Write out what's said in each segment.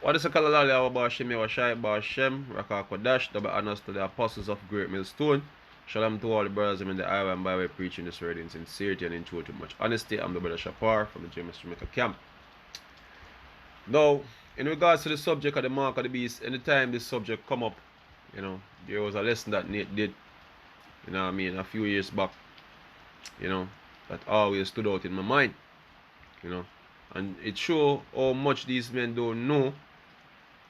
What is the Kalalali our Bashem, our Shai Bashem, Raka Kodash, double honors to the apostles of Great Millstone. Shalom to all the brothers in the Iowa and Bible preaching this word in sincerity and in truth with much honesty. I'm the brother Shapar from the James Jamaica camp. Now, in regards to the subject of the mark of the beast, anytime this subject come up, there was a lesson that Nate did, a few years back, that always stood out in my mind, and it shows how much these men don't know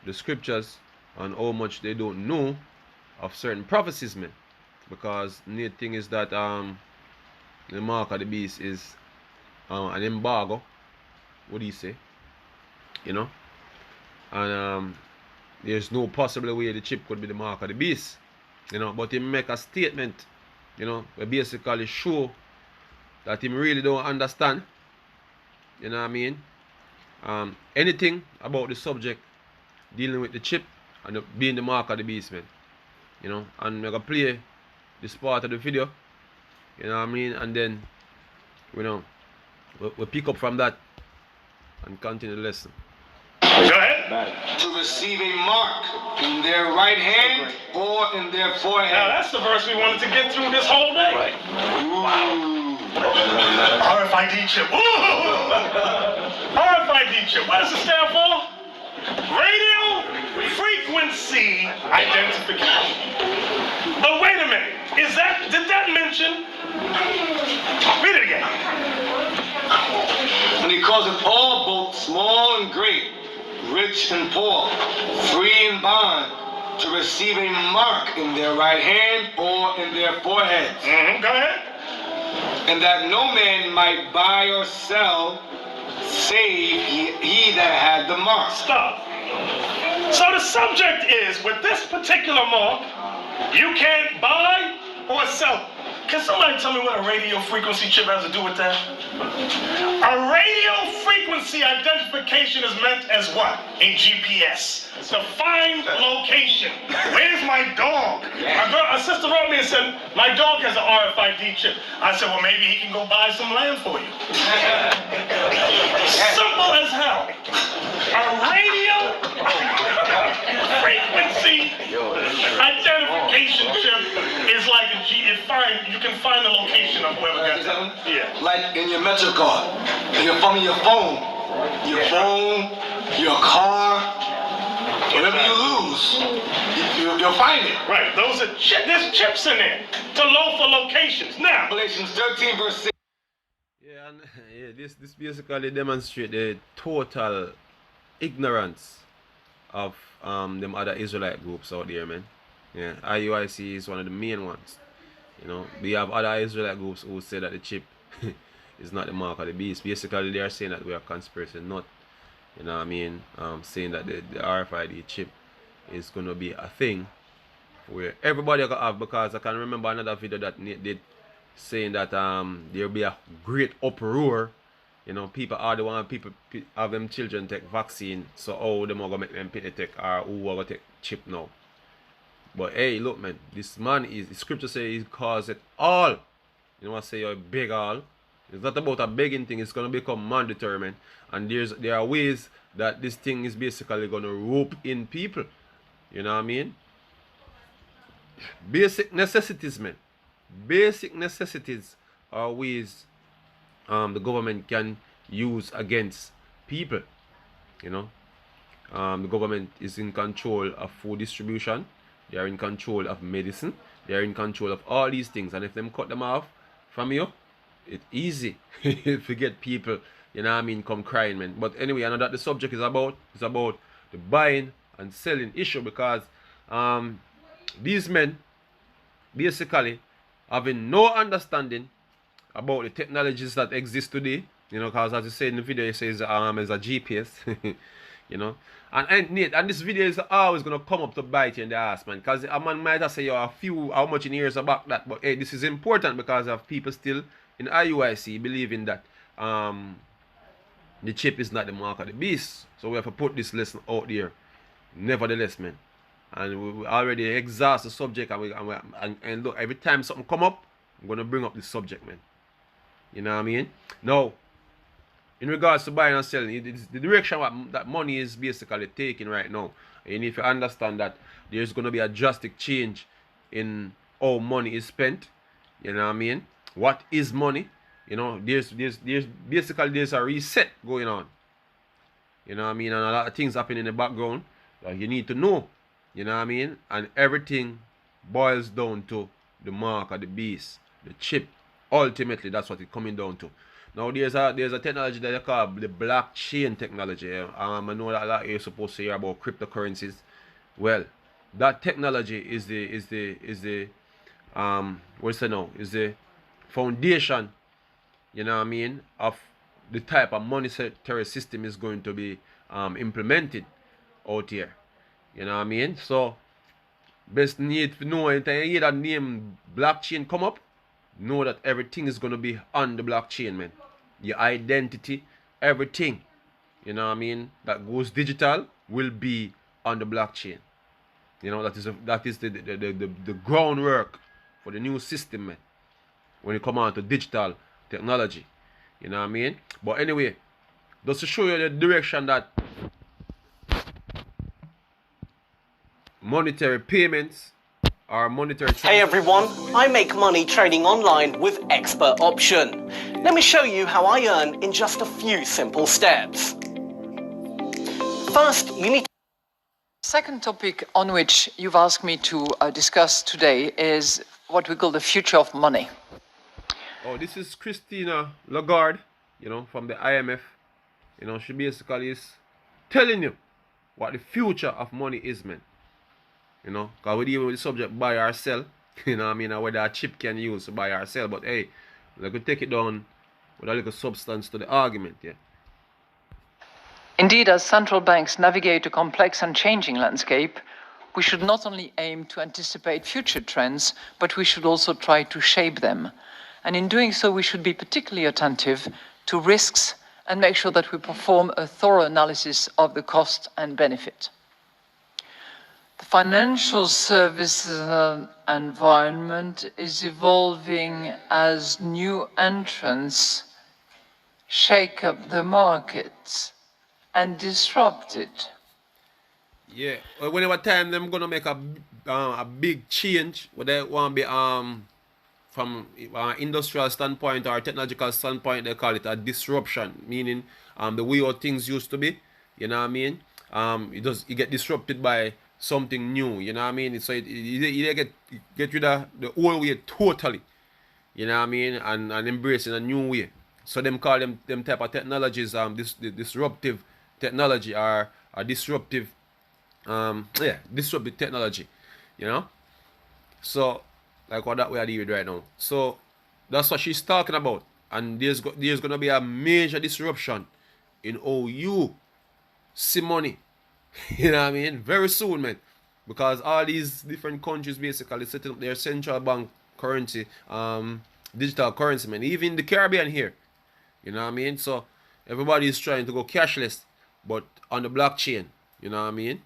the scriptures and how much they don't know of certain prophecies, man. Because the thing is that the mark of the beast is an embargo. What do you say? And there's no possible way the chip could be the mark of the beast. But he make a statement, where basically show that he really don't understand. You know what I mean? Anything about the subject dealing with the chip and being the mark of the beast, man. And I'm gonna play this part of the video. You know what I mean? And then, we'll pick up from that and continue the lesson. Go ahead. To receive a mark in their right hand or in their forehead. Now that's the verse we wanted to get through this whole day. Right. Wow. RFID chip. RFID chip. What does it stand for? Radio frequency identification. But wait a minute. Did that mention? Read it again. And he calls it all, both small and great, rich and poor, free and bond, to receive a mark in their right hand or in their foreheads. Go ahead. And that no man might buy or sell, save he that had the mark. Stop. So the subject is, with this particular mark, you can't buy or sell. Can somebody tell me what a radio frequency chip has to do with that? A radio frequency identification is meant as what? A GPS. To find location. Where's my dog? A sister wrote me and said, my dog has an RFID chip. I said, well, maybe he can go buy some land for you. Simple as hell. A radio frequency identification chip is like you can find the location of whoever got that. Yeah. Like in your Metro card, from your phone, your car, whatever you lose, you'll find it. Right. There's chips in there to load for locations. Now, Galatians 13 verse 6. This basically demonstrates the total ignorance of them other Israelite groups out there, man. Yeah, IUIC is one of the main ones. We have other Israelite groups who say that the chip is not the mark of the beast. Basically, they are saying that we are conspiracy nut. You know what I mean? Saying that the RFID chip is going to be a thing where everybody can have, because I can remember another video that Nate did saying that there'll be a great uproar. People are the one people have them children take vaccine, so how them are gonna make them take or who are gonna take chip now. But hey, look, man, this man is, the scripture says he caused it all. You know what I say? You beg all. It's not about a begging thing, it's gonna become mandatory, man. And there are ways that this thing is basically gonna rope in people. You know what I mean? Basic necessities, man. Basic necessities are ways the government can use against people. The government is in control of food distribution. They are in control of medicine. They are in control of all these things. And if them cut them off from you, it's easy to get people, come crying, man. But anyway, I know that the subject is about the buying and selling issue, because these men basically having no understanding about the technologies that exist today, because as you said in the video, it says it's a GPS, and this video is always gonna come up to bite you in the ass, man, because a man might have say how much in years about that, but hey, this is important because of people still in IUIC believing that the chip is not the mark of the beast. So we have to put this lesson out there, nevertheless, man. And we already exhaust the subject, and look, every time something come up, I'm gonna bring up this subject, man. You know what I mean? Now, in regards to buying and selling, it's the direction that money is basically taking right now. And if you understand that there's going to be a drastic change in how money is spent, you know what I mean? What is money? You know, there's basically there's a reset going on. You know what I mean? And a lot of things happen in the background that you need to know. You know what I mean? And everything boils down to the mark of the beast, the chip. Ultimately, that's what it's coming down to. Now, there's a technology that they call the blockchain technology. I know that a lot of you are supposed to hear about cryptocurrencies. Well, that technology is the what's it now? Is the foundation, you know what I mean, of the type of monetary system is going to be implemented out here. You know what I mean? So best need to know anytime you hear that name blockchain come up, know that everything is gonna be on the blockchain, man. Your identity, everything, you know what I mean, that goes digital will be on the blockchain. You know, that is the groundwork for the new system, man, when it come on to digital technology. You know what I mean? But anyway, just to show you the direction that monetary payments or monetary Hey everyone, I make money trading online with Expert Option. Let me show you how I earn in just a few simple steps. First, you need Second topic on which you've asked me to discuss today is what we call the future of money. Oh, this is Christina Lagarde, you know, from the IMF. You know, she basically is telling you what the future of money is, man. You know, because we deal with the subject buy or sell, you know what I mean, or whether a chip can use to buy or sell. But hey, we could take it down with a little substance to the argument, yeah. Indeed, as central banks navigate a complex and changing landscape, we should not only aim to anticipate future trends, but we should also try to shape them. And in doing so, we should be particularly attentive to risks and make sure that we perform a thorough analysis of the cost and benefit. The financial services environment is evolving as new entrants shake up the markets and disrupt it. Yeah, whenever time them gonna make a big change, whether it want to be from industrial standpoint or technological standpoint, they call it a disruption, meaning the way how things used to be, you know what I mean? It get disrupted by something new, you know what I mean? So you get rid of the old way totally, you know what I mean, and embracing a new way. So them call them type of technologies the disruptive technology or a disruptive disruptive technology, you know. So like what that we are dealing with right now. So that's what she's talking about, and there's gonna be a major disruption in how you see money. You know what I mean? Very soon, man. Because all these different countries basically setting up their central bank currency, digital currency, man. Even the Caribbean here. You know what I mean? So everybody is trying to go cashless, but on the blockchain. You know what I mean?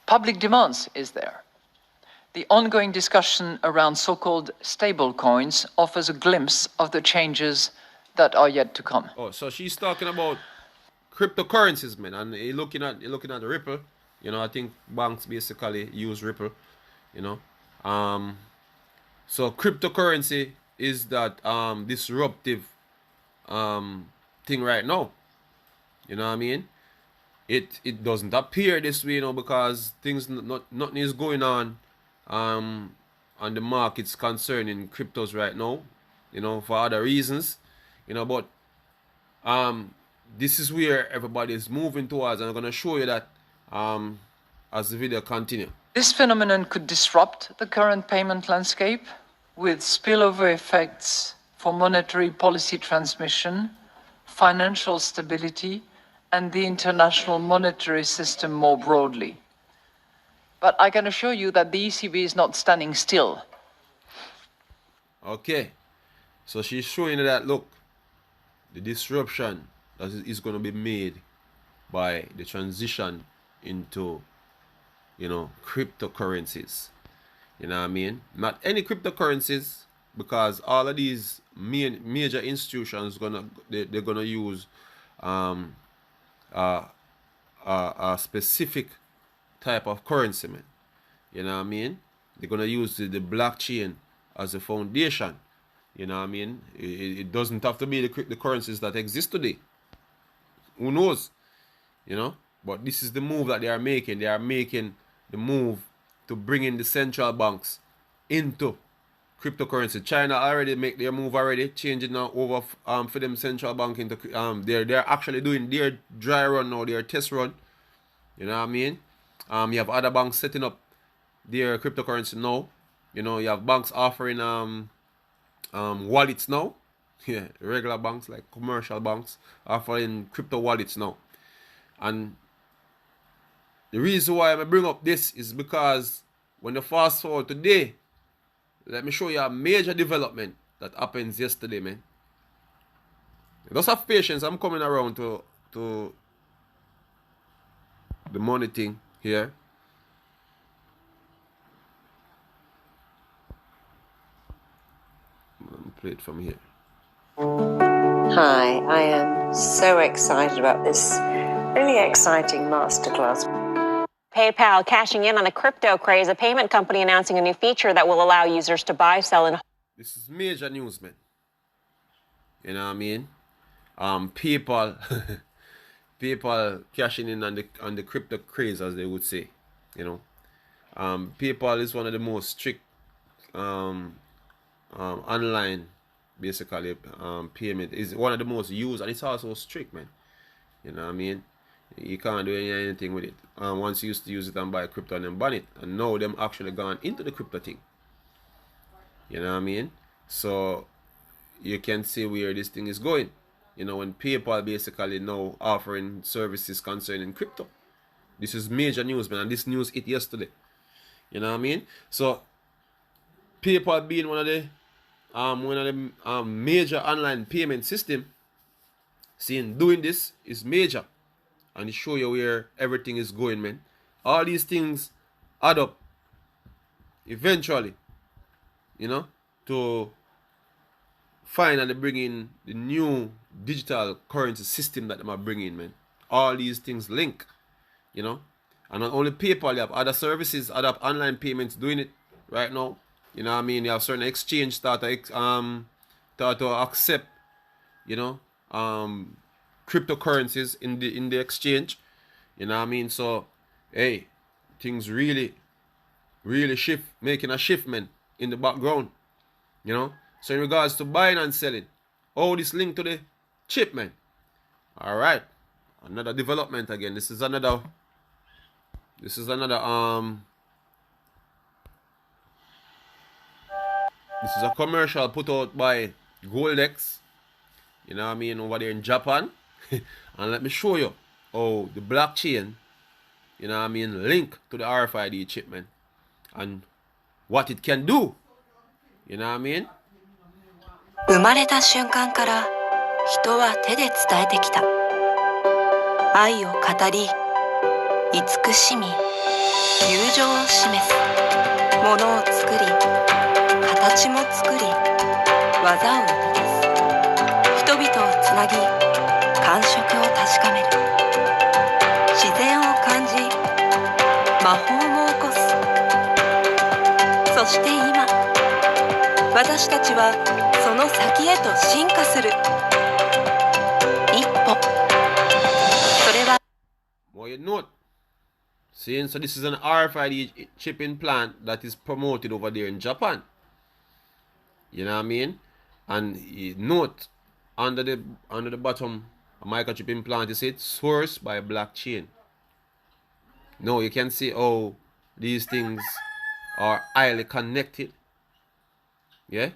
Public demands is there. The ongoing discussion around so-called stable coins offers a glimpse of the changes that are yet to come. Oh, so she's talking about cryptocurrencies, man, and you're looking at the Ripple. You know, I think banks basically use Ripple. You know, so cryptocurrency is that disruptive thing right now. You know what I mean? It doesn't appear this way, you know, because nothing is going on the markets concerning cryptos right now. You know, for other reasons. You know, but this is where everybody is moving towards, and I'm going to show you that as the video continues. This phenomenon could disrupt the current payment landscape with spillover effects for monetary policy transmission, financial stability, and the international monetary system more broadly. But I can assure you that the ECB is not standing still. Okay, so she's showing you that, look, the disruption that is going to be made by the transition into, you know, cryptocurrencies. You know what I mean? Not any cryptocurrencies, because all of these major institutions they're gonna use a specific type of currency, man. You know what I mean? They're gonna use the blockchain as a foundation. You know what I mean? It doesn't have to be the currencies that exist today. Who knows? You know? But this is the move that they are making. They are making the move to bring in the central banks into cryptocurrency. China already make their move already, changing now over for them central bank into they're actually doing their dry run now, their test run. You know what I mean? You have other banks setting up their cryptocurrency now. You know, you have banks offering wallets now. Yeah, regular banks like commercial banks offering crypto wallets now. And the reason why I bring up this is because when you fast forward today, let me show you a major development that happens yesterday, man. Just have patience. I'm coming around to the money thing here. Let me play it from here. Hi, I am so excited about this really exciting masterclass. PayPal cashing in on the crypto craze, a payment company announcing a new feature that will allow users to buy, sell, and... This is major news, man. You know what I mean? People cashing in on the crypto craze, as they would say. You know, PayPal is one of the most strict online, basically, payment. Is one of the most used, and it's also strict, man. You know what I mean? You can't do anything with it. Once you used to use it and buy crypto and then ban it, and now them actually gone into the crypto thing. You know what I mean? So you can see where this thing is going. You know, when PayPal basically now offering services concerning crypto. This is major news, man, and this news hit yesterday. You know what I mean? So PayPal being one of the major online payment system, seeing doing this is major. And it show you where everything is going, man. All these things add up eventually, you know, to find and bring in the new digital currency system that they are bringing, man. All these things link, you know. And not only PayPal, you have other services, other online payments doing it right now. You know what I mean? You have certain exchange start to accept, you know, cryptocurrencies in the exchange. You know what I mean? So hey, things really shift, making a shift, man, in the background. You know, so in regards to buying and selling, all this link to the chip, man. All right, another development again. This is another this is a commercial put out by Goldex. You know what I mean, over there in Japan. And let me show you how the blockchain, you know what I mean, link to the RFID chip, man, and what it can do. You know what I mean? 生まれた瞬間から人は手で伝えてきた。愛を語り、慈しみ、友情を示す。ものを作り、形も作り、技を生み出す。人々をつなぎ、感触を確かめる。自然を感じ、魔法も起こす。そして今、私たちはその先へと進化する。一歩。それは。Well, you note, seeing, so this is an RFID chip implant that is promoted over there in Japan. You know what I mean? And you note under the bottom, a microchip implant is it sourced by blockchain. Now you can see how these things are highly connected. Yeah,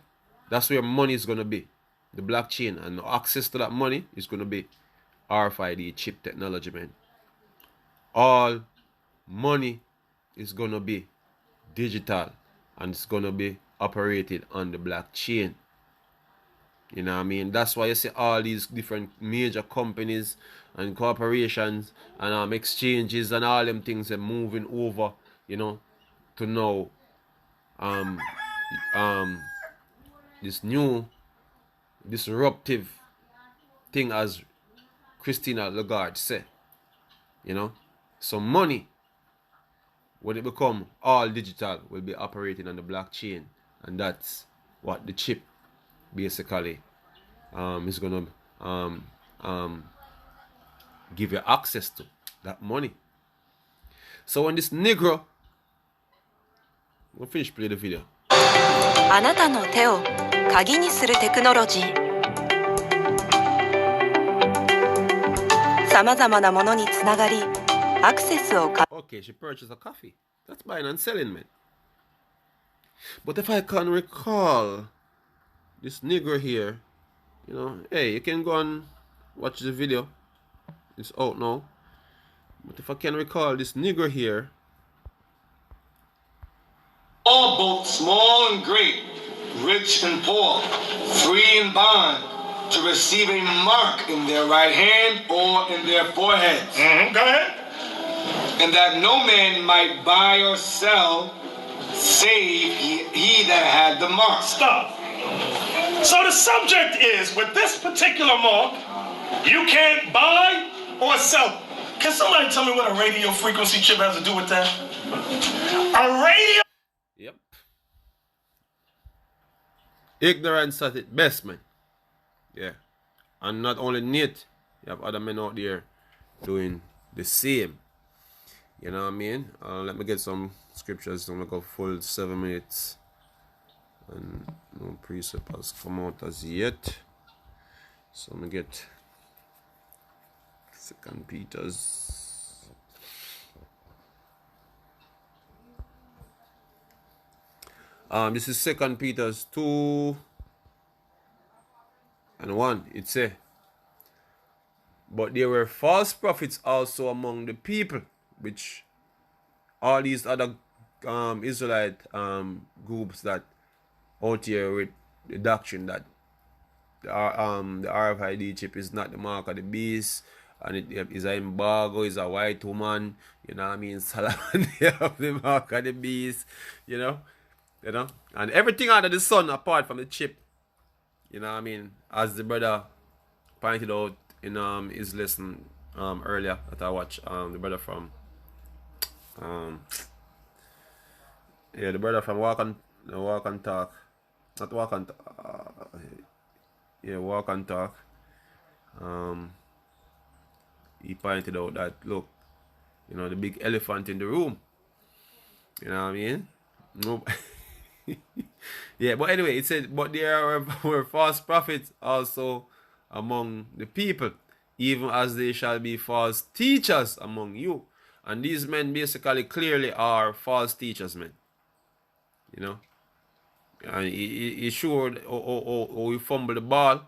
that's where money is gonna be, the blockchain, and access to that money is gonna be RFID chip technology, man. All money is gonna be digital and it's gonna be operated on the blockchain. You know what I mean? That's why you see all these different major companies and corporations and exchanges and all them things are moving over, you know, to now this new disruptive thing, as Christina Lagarde said. You know, so money, when it become all digital, will be operating on the blockchain, and that's what the chip basically is gonna give you access to, that money. So when this Negro, we'll finish play the video. あなたの手を鍵にするテクノロジー。さまざまなものにつながり、アクセスをか。Okay, she purchased a coffee. That's buying and selling, man. But if I can recall, this Negro here, you know, hey, you can go and watch the video. It's out now. But if I can recall, this Negro here, All, both small and great, rich and poor, free and bond, to receive a mark in their right hand or in their foreheads. Go ahead. And that no man might buy or sell, save he that had the mark. Stop. So the subject is, with this particular mark, you can't buy or sell. Can somebody tell me what a radio frequency chip has to do with that? A radio. yep. Ignorance at its best, man. Yeah. And not only Nate, you have other men out there doing the same. You know what I mean? Let me get some scriptures. I'm gonna go full 7 minutes. And no precept has come out as yet. So I'm gonna get 2 Peter's. This is 2 Peter's 2:1. It says, but there were false prophets also among the people, which all these other Israelite groups that out here with the doctrine that the RFID chip is not the mark of the beast, and it is an embargo, is a white woman, you know what I mean? Solomon, they have the mark of the beast, you know, and everything under the sun apart from the chip, you know what I mean? As the brother pointed out in his lesson earlier that I watched, the brother from the brother from Walk and Talk, not Walk and Walk and Talk. He pointed out that, look, you know, the big elephant in the room, you know what I mean? Nope. Yeah, but anyway, it said, but there were false prophets also among the people, even as there shall be false teachers among you. And these men basically clearly are false teachers, man. You know? And he showed how he fumbled the ball,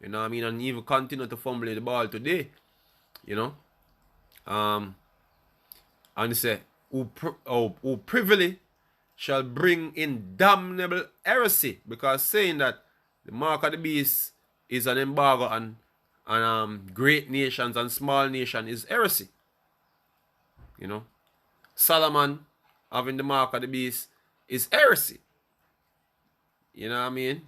you know what I mean? And he even continue to fumble the ball today, you know? And he said, who privily shall bring in damnable heresy, because saying that the mark of the beast is an embargo and great nations and small nations is heresy. You know, Solomon having the mark of the beast is heresy. You know what I mean?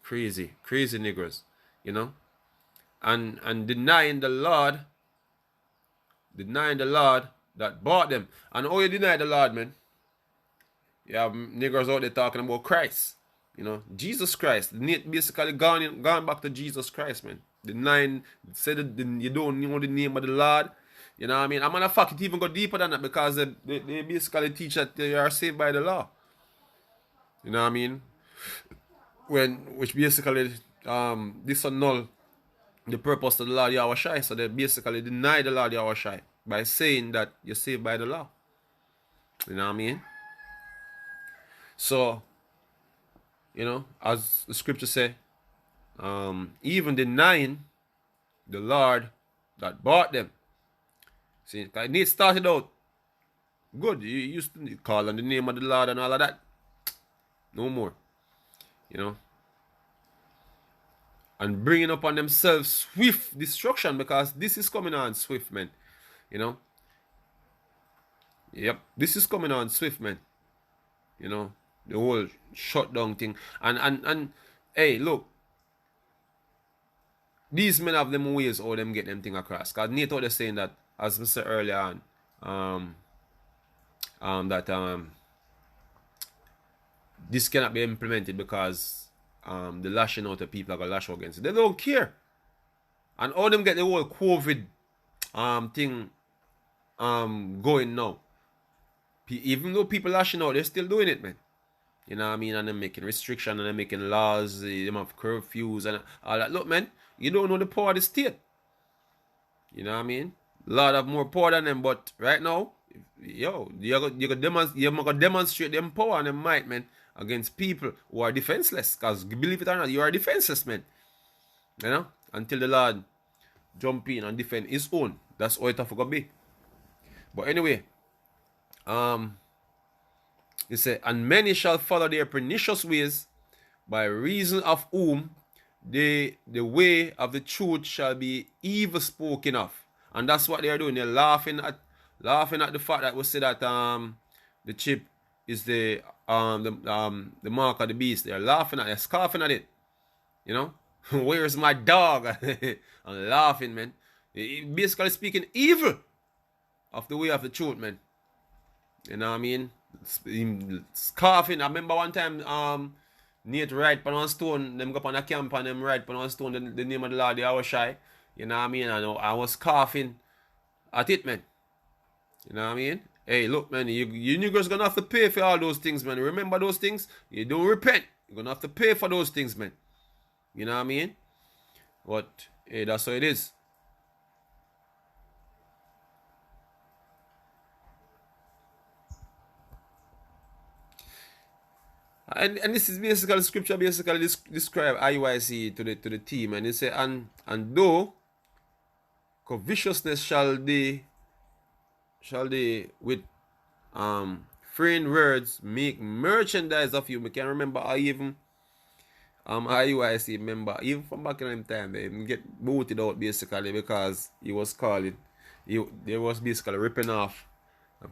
Crazy niggers, you know, and denying the Lord that bought them. And how you deny the Lord, man? You have niggers out there talking about Christ, you know, Jesus Christ. Basically gone back to Jesus Christ, man. Denying, said that you don't know the name of the Lord. You know what I mean? I'm gonna fuck it even go deeper than that, because they basically teach that they are saved by the law. You know what I mean? Which basically this annul the purpose of the Lord Yahweh Shai. So they basically deny the Lord Yahweh Shai by saying that you're saved by the law. You know what I mean? So, you know, as the scripture say, even denying the Lord that bought them. See, it started out good. You used to call on the name of the Lord and all of that. No more. You know. And bringing upon themselves swift destruction, because this is coming on swift, man. You know. Yep. This is coming on swift, man. You know. the whole shutdown thing. And hey, look, these men have them ways how them get them thing across. Because NATO they're saying that, as I said earlier on, that this cannot be implemented because the lashing out of people are gonna lash out against it. They don't care. And all them get the whole COVID thing going now. Even though people lashing out, they're still doing it, man. You know what I mean? And they're making restrictions and they're making laws, they have curfews and all that. Look, man, you don't know the power of the state. You know what I mean? A lot of more power than them, but right now, yo, you're gonna demonstrate them power and them might, man, against people who are defenseless. Because believe it or not, you are defenseless, man. You know? Until the Lord jump in and defend his own. That's all it have to be. But anyway, it said, and many shall follow their pernicious ways, by reason of whom the way of the truth shall be evil spoken of. And that's what they are doing. They're laughing at the fact that we say that the chip is the mark of the beast. They're scoffing at it. You know? Where's my dog? I'm laughing, man. Basically speaking evil of the way of the truth, man. You know what I mean? Scoffing. I remember one time Nate write on stone, them go up on a camp and them write on stone the name of the Lord, I was shy. You know what I mean? I was coughing at it, man. You know what I mean? Hey, look, man, you niggas gonna have to pay for all those things, man. Remember those things? You don't repent. You're gonna have to pay for those things, man. You know what I mean? But hey, that's how it is. And this is basically scripture describe IUIC to the team, and it say and though covetousness shall they with freeing words make merchandise of you. We can remember I even IUIC member, even from back in them time, they even get booted out basically because he was calling they was basically ripping off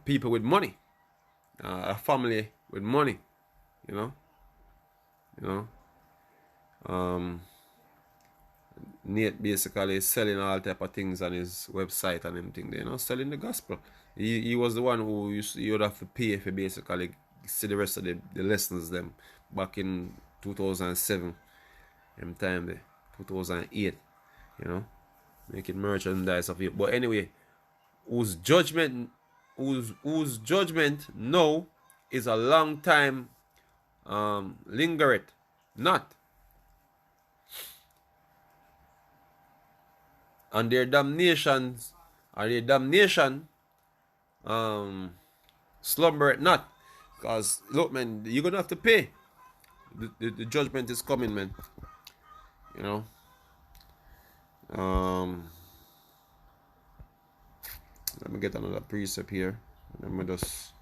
people with money, a family with money. You know, Nate basically selling all type of things on his website and everything. You know, selling the gospel. He was the one who you would have to pay for basically see the rest of the lessons them back in 2007, time there, 2008. You know, making merchandise of it. But anyway, whose judgment now is a long time. Lingereth not, and their damnation slumbereth not. Because look, man, you're gonna have to pay. The judgment is coming, man. You know. Let me get another precept here. Let me just.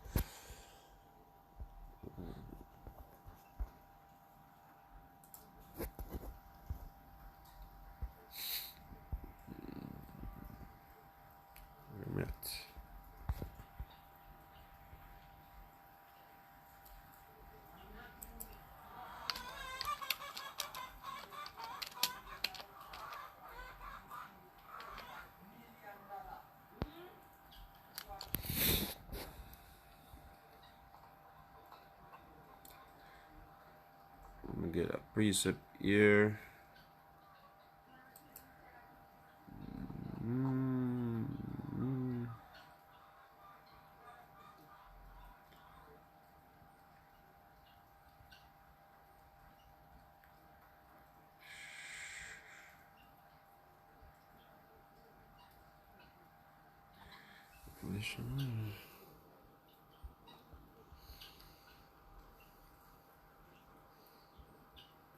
Get a precept here.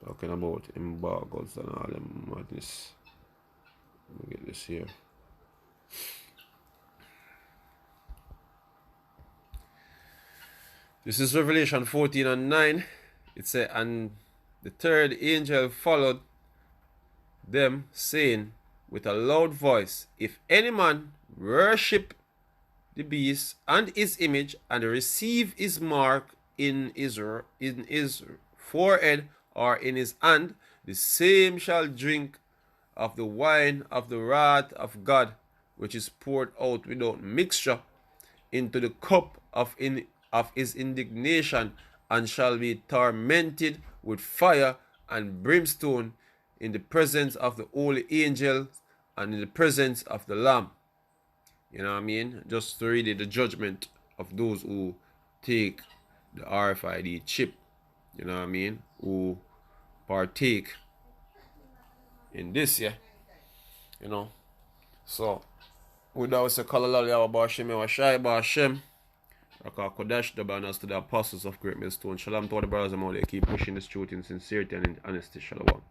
Talking about embargoes and all them madness. Let me get this here. This is Revelation 14:9. It says, and the third angel followed them, saying with a loud voice, if any man worship the beast and his image and receive his mark in his forehead or in his hand, the same shall drink of the wine of the wrath of God, which is poured out without mixture into the cup of his indignation, and shall be tormented with fire and brimstone in the presence of the holy angels and in the presence of the Lamb. You know what I mean? Just to read the judgment of those who take the RFID chip. You know what I mean? Who partake in this, yeah. You know. So, without say Kalalali Abashim Washai Bashem, Raka Kodash, the banners to the apostles of Great Millstone. Shalom to all the brothers and all. They keep pushing this truth in sincerity and in honesty. Shalom.